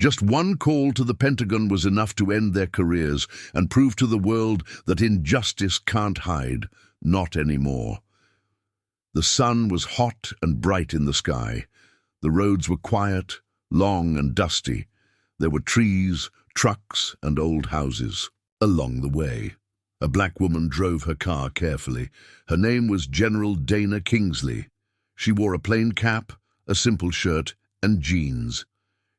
Just one call to the Pentagon was enough to end their careers and prove to the world that injustice can't hide. Not anymore. The sun was hot and bright in the sky. The roads were quiet, long and dusty. There were trees, trucks, and old houses along the way. A black woman drove her car carefully. Her name was General Dana Kingsley. She wore a plain cap, a simple shirt, and jeans.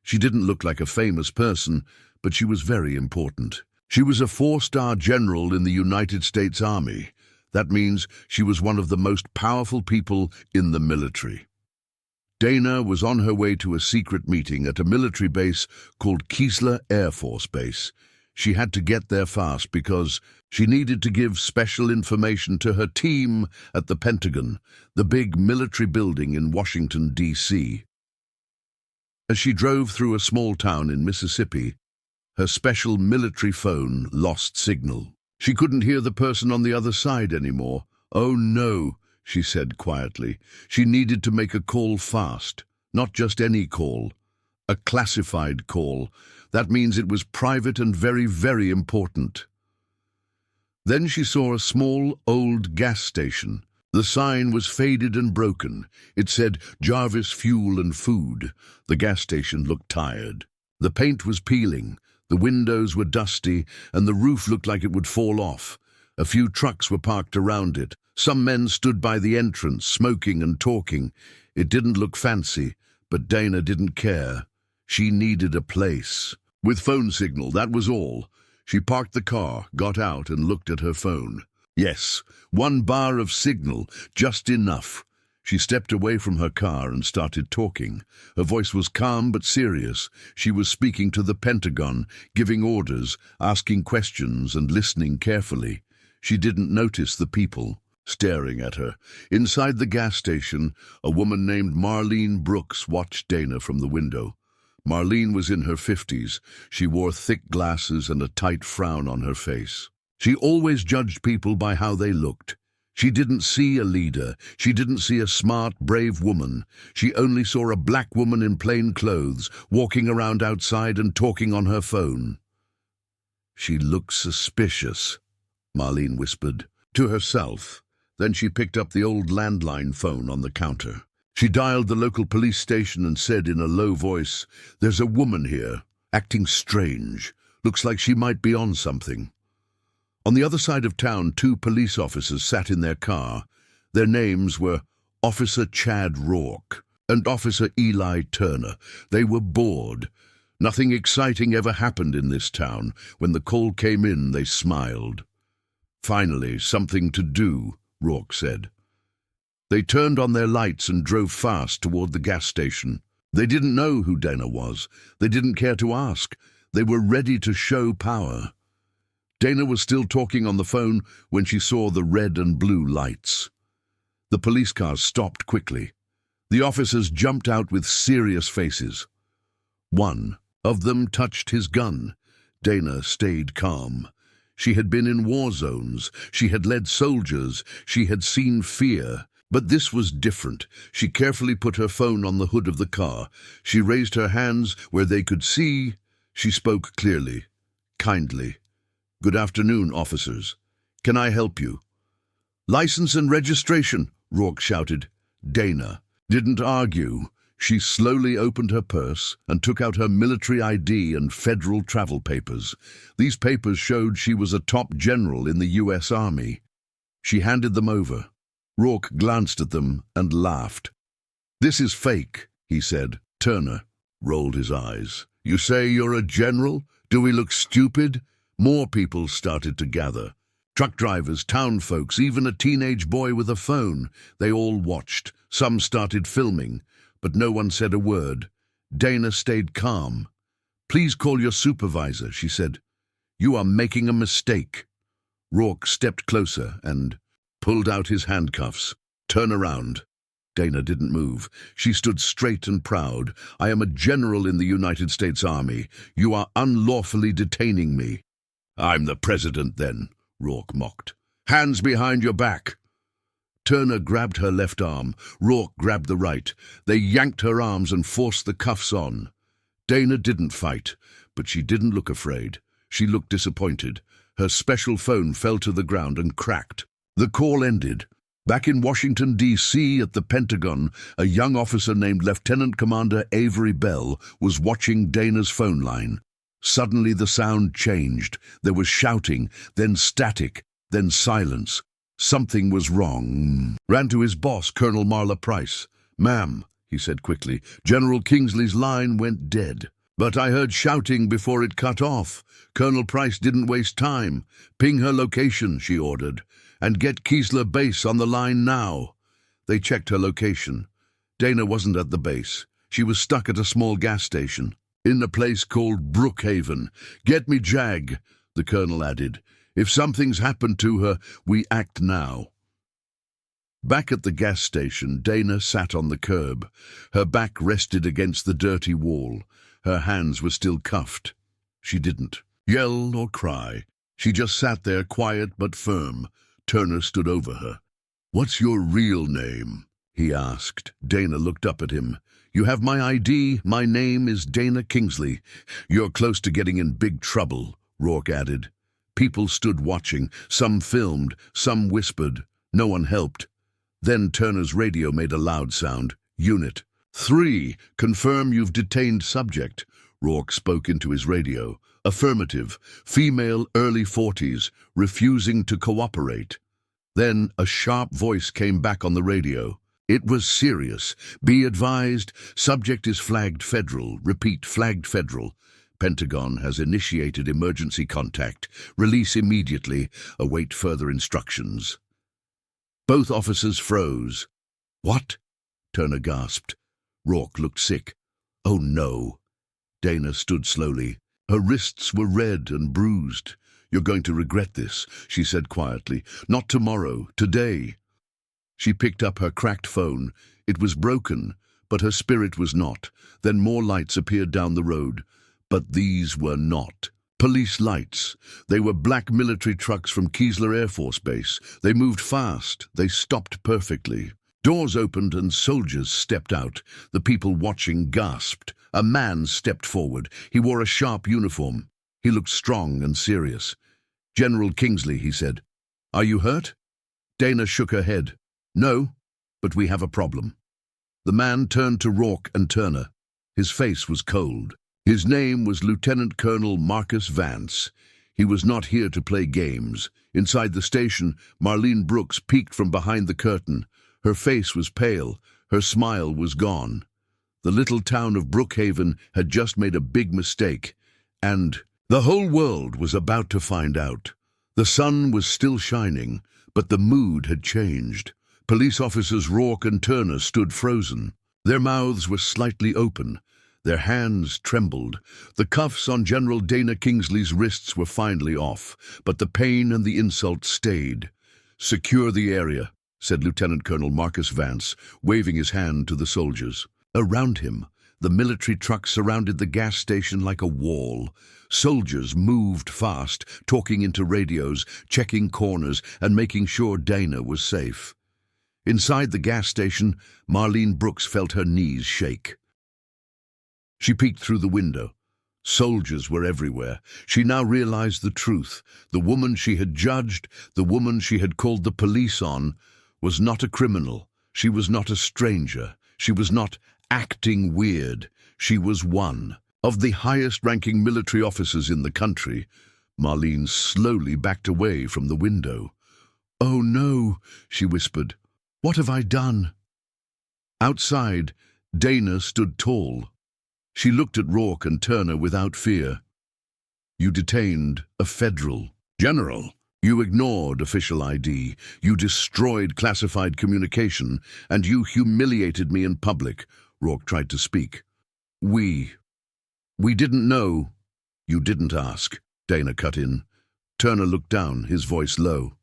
She didn't look like a famous person, but she was very important. She was a 4-star general in the United States Army. That means she was one of the most powerful people in the military. Dana was on her way to a secret meeting at a military base called Keesler Air Force Base. She had to get there fast because she needed to give special information to her team at the Pentagon, the big military building in Washington, D.C. As she drove through a small town in Mississippi, her special military phone lost signal. She couldn't hear the person on the other side anymore. "Oh no," she said quietly. She needed to make a call fast, not just any call, a classified call. That means it was private and very, very important. Then she saw a small, old gas station. The sign was faded and broken. It said, "Jarvis Fuel and Food." The gas station looked tired. The paint was peeling, the windows were dusty, and the roof looked like it would fall off. A few trucks were parked around it. Some men stood by the entrance, smoking and talking. It didn't look fancy, but Dana didn't care. She needed a place. With phone signal, that was all. She parked the car, got out, and looked at her phone. Yes, 1 bar of signal, just enough. She stepped away from her car and started talking. Her voice was calm but serious. She was speaking to the Pentagon, giving orders, asking questions, and listening carefully. She didn't notice the people staring at her. Inside the gas station, a woman named Marlene Brooks watched Dana from the window. Marlene was in her 50s. She wore thick glasses and a tight frown on her face. She always judged people by how they looked. She didn't see a leader. She didn't see a smart, brave woman. She only saw a black woman in plain clothes, walking around outside and talking on her phone. "She looks suspicious," Marlene whispered to herself. Then she picked up the old landline phone on the counter. She dialed the local police station and said in a low voice, "There's a woman here, acting strange. Looks like she might be on something." On the other side of town, 2 police officers sat in their car. Their names were Officer Chad Rourke and Officer Eli Turner. They were bored. Nothing exciting ever happened in this town. When the call came in, they smiled. "Finally, something to do," Rourke said. They turned on their lights and drove fast toward the gas station. They didn't know who Dana was. They didn't care to ask. They were ready to show power. Dana was still talking on the phone when she saw the red and blue lights. The police cars stopped quickly. The officers jumped out with serious faces. One of them touched his gun. Dana stayed calm. She had been in war zones. She had led soldiers. She had seen fear. But this was different. She carefully put her phone on the hood of the car. She raised her hands where they could see. She spoke clearly, kindly. "Good afternoon, officers. Can I help you?" "License and registration," Rourke shouted. Dana didn't argue. She slowly opened her purse and took out her military ID and federal travel papers. These papers showed she was a top general in the U.S. Army. She handed them over. Rourke glanced at them and laughed. "This is fake," he said. Turner rolled his eyes. "You say you're a general? Do we look stupid?" More people started to gather. Truck drivers, town folks, even a teenage boy with a phone. They all watched. Some started filming, but no one said a word. Dana stayed calm. "Please call your supervisor," she said. "You are making a mistake." Rourke stepped closer and pulled out his handcuffs. "Turn around." Dana didn't move. She stood straight and proud. "I am a general in the United States Army. You are unlawfully detaining me." "I'm the president then," Rourke mocked. "Hands behind your back." Turner grabbed her left arm. Rourke grabbed the right. They yanked her arms and forced the cuffs on. Dana didn't fight, but she didn't look afraid. She looked disappointed. Her special phone fell to the ground and cracked. The call ended. Back in Washington, D.C. at the Pentagon, a young officer named Lieutenant Commander Avery Bell was watching Dana's phone line. Suddenly the sound changed. There was shouting, then static, then silence. Something was wrong. Ran to his boss, Colonel Marla Price. "Ma'am," he said quickly, "General Kingsley's line went dead. But I heard shouting before it cut off. Colonel Price didn't waste time. Ping her location," she ordered, "and get Keesler Base on the line now." They checked her location. Dana wasn't at the base. She was stuck at a small gas station, in a place called Brookhaven. "Get me Jag," the colonel added. "If something's happened to her, we act now." Back at the gas station, Dana sat on the curb. Her back rested against the dirty wall. Her hands were still cuffed. She didn't yell or cry. She just sat there, quiet but firm. Turner stood over her. "What's your real name?" he asked. Dana looked up at him. "You have my ID. My name is Dana Kingsley." "You're close to getting in big trouble," Rourke added. People stood watching. Some filmed, some whispered. No one helped. Then Turner's radio made a loud sound. "Unit 3, confirm you've detained subject." Rourke spoke into his radio. "Affirmative. Female, early 40s, refusing to cooperate." Then a sharp voice came back on the radio. It was serious. "Be advised, subject is flagged federal. Repeat, flagged federal. Pentagon has initiated emergency contact. Release immediately. Await further instructions." Both officers froze. "What?" Turner gasped. Rourke looked sick. "Oh no." Dana stood slowly. Her wrists were red and bruised. "You're going to regret this," she said quietly. "Not tomorrow, today." She picked up her cracked phone. It was broken, but her spirit was not. Then more lights appeared down the road. But these were not police lights. They were black military trucks from Keesler Air Force Base. They moved fast. They stopped perfectly. Doors opened and soldiers stepped out. The people watching gasped. A man stepped forward. He wore a sharp uniform. He looked strong and serious. "General Kingsley," he said. "Are you hurt?" Dana shook her head. "No, but we have a problem." The man turned to Rourke and Turner. His face was cold. His name was Lieutenant Colonel Marcus Vance. He was not here to play games. Inside the station, Marlene Brooks peeked from behind the curtain. Her face was pale. Her smile was gone. The little town of Brookhaven had just made a big mistake, and the whole world was about to find out. The sun was still shining, but the mood had changed. Police officers Rourke and Turner stood frozen. Their mouths were slightly open. Their hands trembled. The cuffs on General Dana Kingsley's wrists were finally off, but the pain and the insult stayed. "Secure the area," said Lieutenant Colonel Marcus Vance, waving his hand to the soldiers. Around him, the military trucks surrounded the gas station like a wall. Soldiers moved fast, talking into radios, checking corners, and making sure Dana was safe. Inside the gas station, Marlene Brooks felt her knees shake. She peeked through the window. Soldiers were everywhere. She now realized the truth. The woman she had judged, the woman she had called the police on, was not a criminal. She was not a stranger. She was not acting weird. She was one of the highest-ranking military officers in the country. Marlene slowly backed away from the window. "Oh no," she whispered. "What have I done?" Outside, Dana stood tall. She looked at Rourke and Turner without fear. "You detained a federal general. You ignored official ID. You destroyed classified communication, and you humiliated me in public." Rourke tried to speak. We didn't know." "You didn't ask," Dana cut in. Turner looked down, his voice low.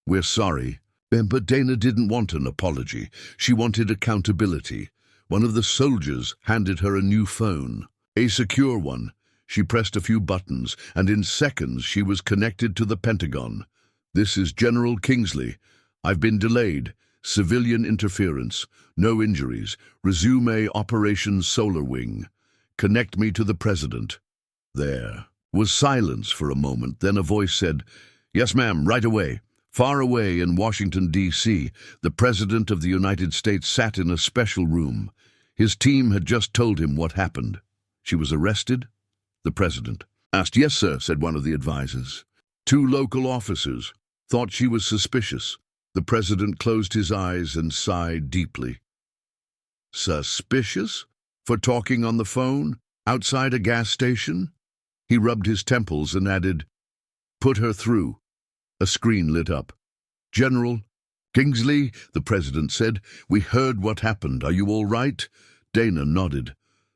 "We're sorry." But Dana didn't want an apology. She wanted accountability. One of the soldiers handed her a new phone, a secure one. She pressed a few buttons, and in seconds she was connected to the Pentagon. "This is General Kingsley. I've been delayed. Civilian interference. No injuries. Resume Operation Solar Wing. Connect me to the president." There was silence for a moment. Then a voice said, "Yes, ma'am, right away." Far away in Washington, D.C., the President of the United States sat in a special room. His team had just told him what happened. "She was arrested?" The President asked. "Yes, sir," said one of the advisors. "Two local officers thought she was suspicious." The President closed his eyes and sighed deeply. Suspicious? For talking on the phone? Outside a gas station? He rubbed his temples and added, "Put her through." A screen lit up. "General Kingsley," the President said, "we heard what happened. Are you all right?" Dana nodded.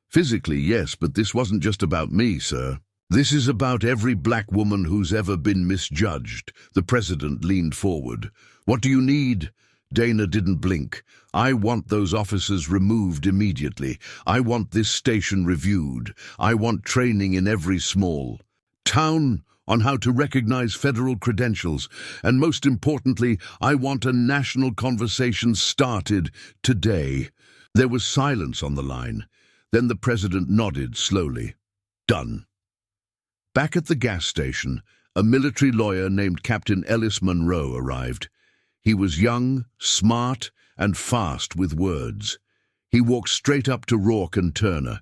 "Physically, yes, but this wasn't just about me, sir. This is about every black woman who's ever been misjudged." The President leaned forward. "What do you need?" Dana didn't blink. "I want those officers removed immediately. I want this station reviewed. I want training in every small town on how to recognize federal credentials. And most importantly, I want a national conversation started today." There was silence on the line. Then the President nodded slowly. "Done." Back at the gas station, a military lawyer named Captain Ellis Monroe arrived. He was young, smart, and fast with words. He walked straight up to Rourke and Turner.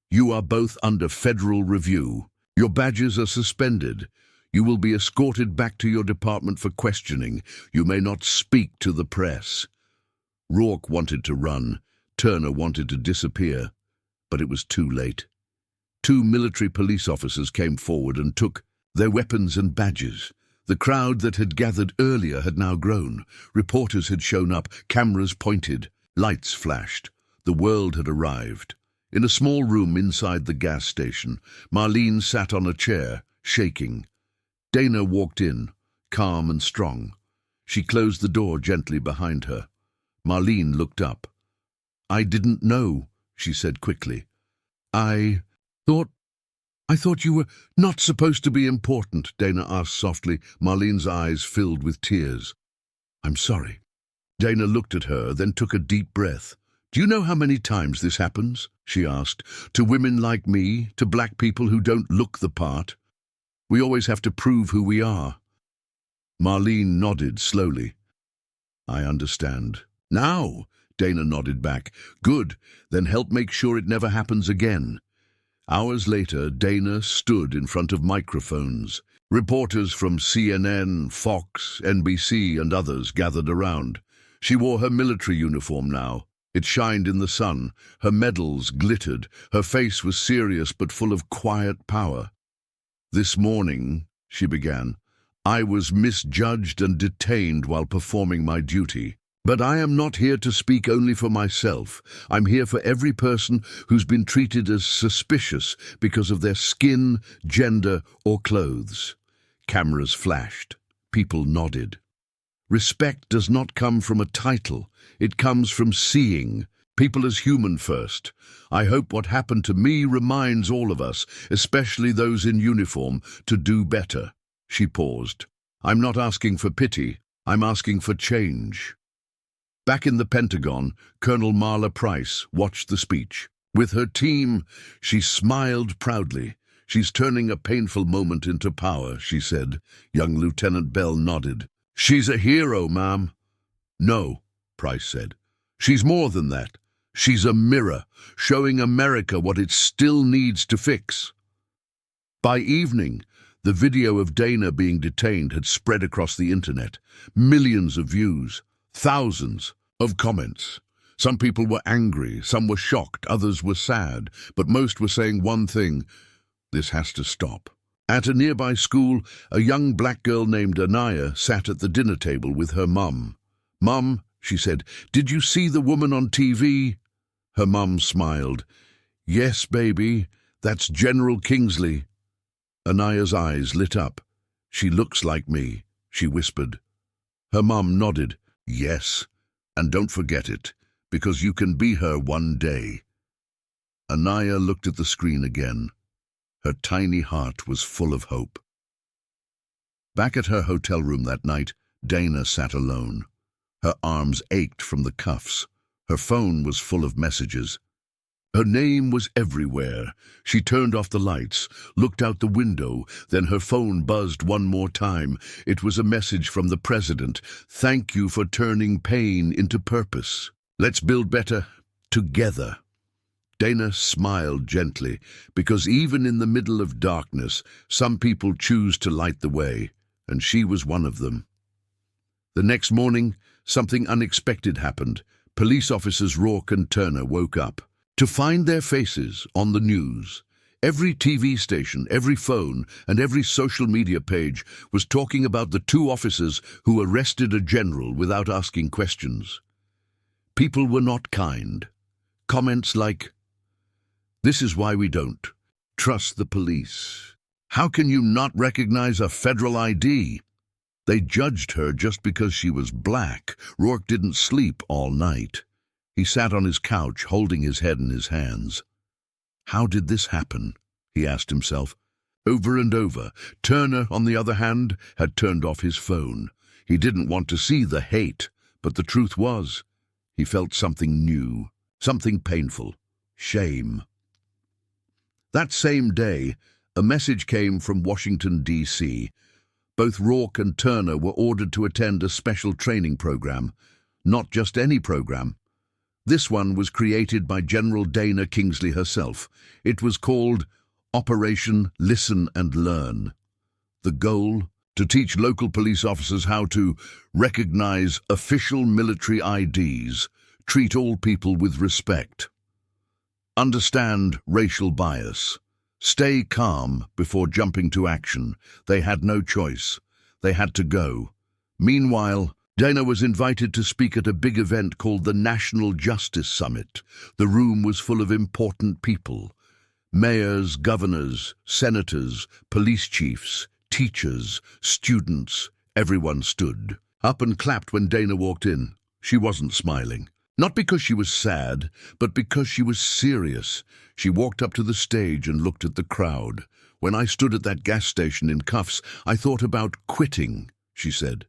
"You are both under federal review. Your badges are suspended. You will be escorted back to your department for questioning. You may not speak to the press." Rourke wanted to run. Turner wanted to disappear. But it was too late. Two military police officers came forward and took their weapons and badges. The crowd that had gathered earlier had now grown. Reporters had shown up, cameras pointed, lights flashed. The world had arrived. In a small room inside the gas station, Marlene sat on a chair, shaking. Dana walked in, calm and strong. She closed the door gently behind her. Marlene looked up. "I didn't know," she said quickly. I thought you were not supposed to be important," Dana asked softly. Marlene's eyes filled with tears. "I'm sorry." Dana looked at her, then took a deep breath. "Do you know how many times this happens?" she asked. "To women like me, to black people who don't look the part. We always have to prove who we are." Marlene nodded slowly. "I understand." "Now," Dana nodded back. "Good, then help make sure it never happens again." Hours later, Dana stood in front of microphones. Reporters from CNN, Fox, NBC, and others gathered around. She wore her military uniform now. It shined in the sun. Her medals glittered. Her face was serious but full of quiet power. "This morning," she began, "I was misjudged and detained while performing my duty. But I am not here to speak only for myself. I'm here for every person who's been treated as suspicious because of their skin, gender, or clothes." Cameras flashed. People nodded. Respect does not come from a title. It comes from seeing people as human first. I hope what happened to me reminds all of us, especially those in uniform, to do better. She paused. "I'm not asking for pity. I'm asking for change." Back in the Pentagon, Colonel Marla Price watched the speech. With her team, she smiled proudly. "She's turning a painful moment into power," she said. Young Lieutenant Bell nodded. "She's a hero, ma'am." "No," Price said. "She's more than that. She's a mirror, showing America what it still needs to fix." By evening, the video of Dana being detained had spread across the internet. Millions of views. Thousands of comments. Some people were angry, some were shocked, others were sad, but most were saying one thing: this has to stop. At a nearby school, a young black girl named Anaya sat at the dinner table with her mum. "Mum," she said, "did you see the woman on TV?" Her mum smiled. "Yes, baby, that's General Kingsley." Anaya's eyes lit up. "She looks like me," she whispered. Her mum nodded. "Yes, and don't forget it, because you can be her one day." Anaya looked at the screen again. Her tiny heart was full of hope. Back at her hotel room that night, Dana sat alone. Her arms ached from the cuffs. Her phone was full of messages. Her name was everywhere. She turned off the lights, looked out the window, then her phone buzzed one more time. It was a message from the president. "Thank you for turning pain into purpose. Let's build better together." Dana smiled gently, because even in the middle of darkness, some people choose to light the way, and she was one of them. The next morning, something unexpected happened. Police officers Rourke and Turner woke up to find their faces on the news. Every TV station, every phone, and every social media page was talking about the two officers who arrested a general without asking questions. People were not kind. Comments like, "This is why we don't trust the police. How can you not recognize a federal ID?" They judged her just because she was black. Rourke didn't sleep all night. He sat on his couch, holding his head in his hands. How did this happen? He asked himself. Over and over. Turner, on the other hand, had turned off his phone. He didn't want to see the hate, but the truth was, he felt something new, something painful, shame. That same day, a message came from Washington, D.C. Both Rourke and Turner were ordered to attend a special training program. Not just any program. This one was created by General Dana Kingsley herself. It was called Operation Listen and Learn. The goal? To teach local police officers how to recognize official military IDs, treat all people with respect, understand racial bias, stay calm before jumping to action. They had no choice. They had to go. Meanwhile, Dana was invited to speak at a big event called the National Justice Summit. The room was full of important people. Mayors, governors, senators, police chiefs, teachers, students. Everyone stood up and clapped when Dana walked in. She wasn't smiling. Not because she was sad, but because she was serious. She walked up to the stage and looked at the crowd. "When I stood at that gas station in cuffs, I thought about quitting," she said.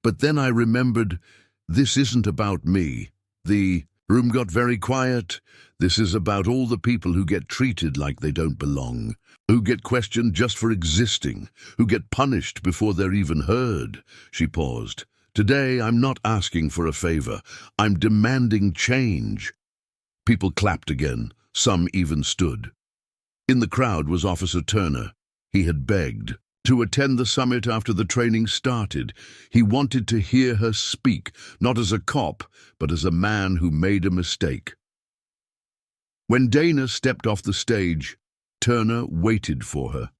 "But then I remembered, this isn't about me." The room got very quiet. "This is about all the people who get treated like they don't belong, who get questioned just for existing, who get punished before they're even heard." She paused. "Today, I'm not asking for a favor. I'm demanding change." People clapped again. Some even stood. In the crowd was Officer Turner. He had begged to attend the summit after the training started. He wanted to hear her speak, not as a cop, but as a man who made a mistake. When Dana stepped off the stage, Turner waited for her.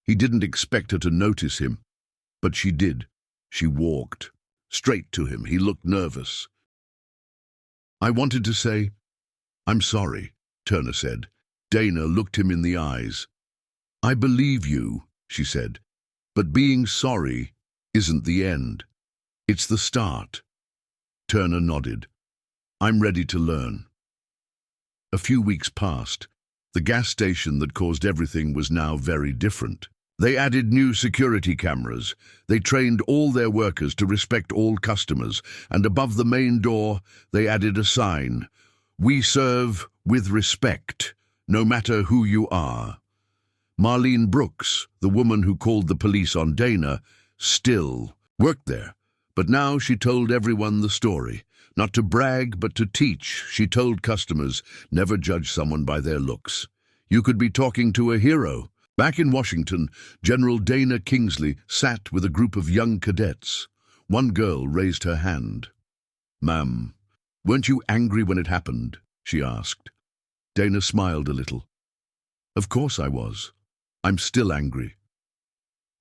He didn't expect her to notice him, but she did. She walked straight to him. He looked nervous. "I wanted to say, I'm sorry," Turner said. Dana looked him in the eyes. "I believe you," she said, "but being sorry isn't the end. It's the start." Turner nodded. "I'm ready to learn." A few weeks passed. The gas station that caused everything was now very different. They added new security cameras. They trained all their workers to respect all customers, and above the main door, they added a sign, "We serve with respect, no matter who you are." Marlene Brooks, the woman who called the police on Dana, still worked there. But now she told everyone the story. Not to brag, but to teach. She told customers, never judge someone by their looks. You could be talking to a hero. Back in Washington, General Dana Kingsley sat with a group of young cadets. One girl raised her hand. "Ma'am, weren't you angry when it happened?" she asked. Dana smiled a little. "Of course I was. I'm still angry."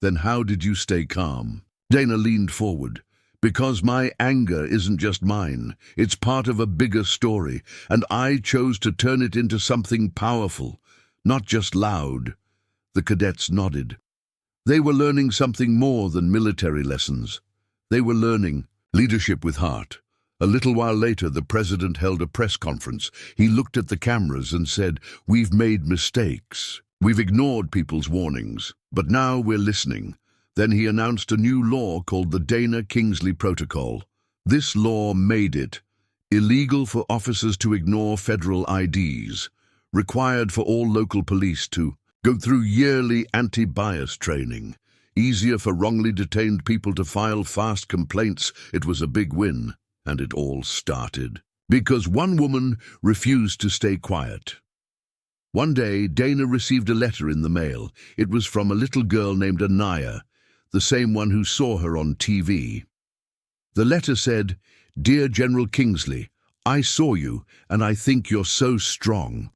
"Then how did you stay calm?" Dana leaned forward. "Because my anger isn't just mine. It's part of a bigger story, and I chose to turn it into something powerful, not just loud." The cadets nodded. They were learning something more than military lessons. They were learning leadership with heart. A little while later, the president held a press conference. He looked at the cameras and said, "We've made mistakes. We've ignored people's warnings, but now we're listening." Then he announced a new law called the Dana Kingsley Protocol. This law made it illegal for officers to ignore federal IDs. required for all local police to go through yearly anti-bias training, easier for wrongly detained people to file fast complaints. It was a big win, and it all started because one woman refused to stay quiet. One day, Dana received a letter in the mail. It was from a little girl named Anaya, the same one who saw her on TV. The letter said, "Dear General Kingsley, I saw you, and I think you're so strong.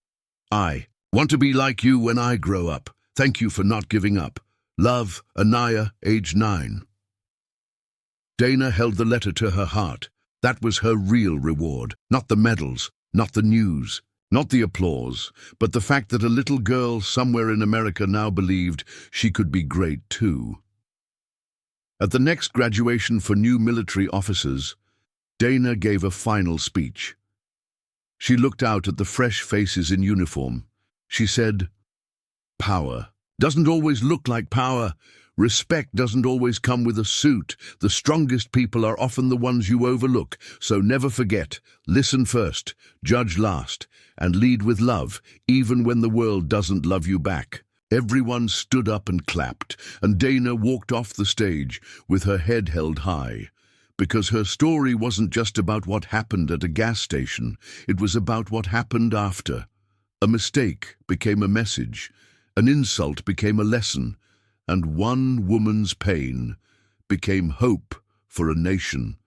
I want to be like you when I grow up. Thank you for not giving up. Love, Anaya, age 9. Dana held the letter to her heart. That was her real reward. Not the medals, not the news, not the applause, but the fact that a little girl somewhere in America now believed she could be great too. At the next graduation for new military officers, Dana gave a final speech. She looked out at the fresh faces in uniform. She said, "Power doesn't always look like power. Respect doesn't always come with a suit. The strongest people are often the ones you overlook. So never forget, listen first, judge last, and lead with love, even when the world doesn't love you back." Everyone stood up and clapped, and Dana walked off the stage with her head held high. Because her story wasn't just about what happened at a gas station, it was about what happened after. A mistake became a message, an insult became a lesson, and one woman's pain became hope for a nation.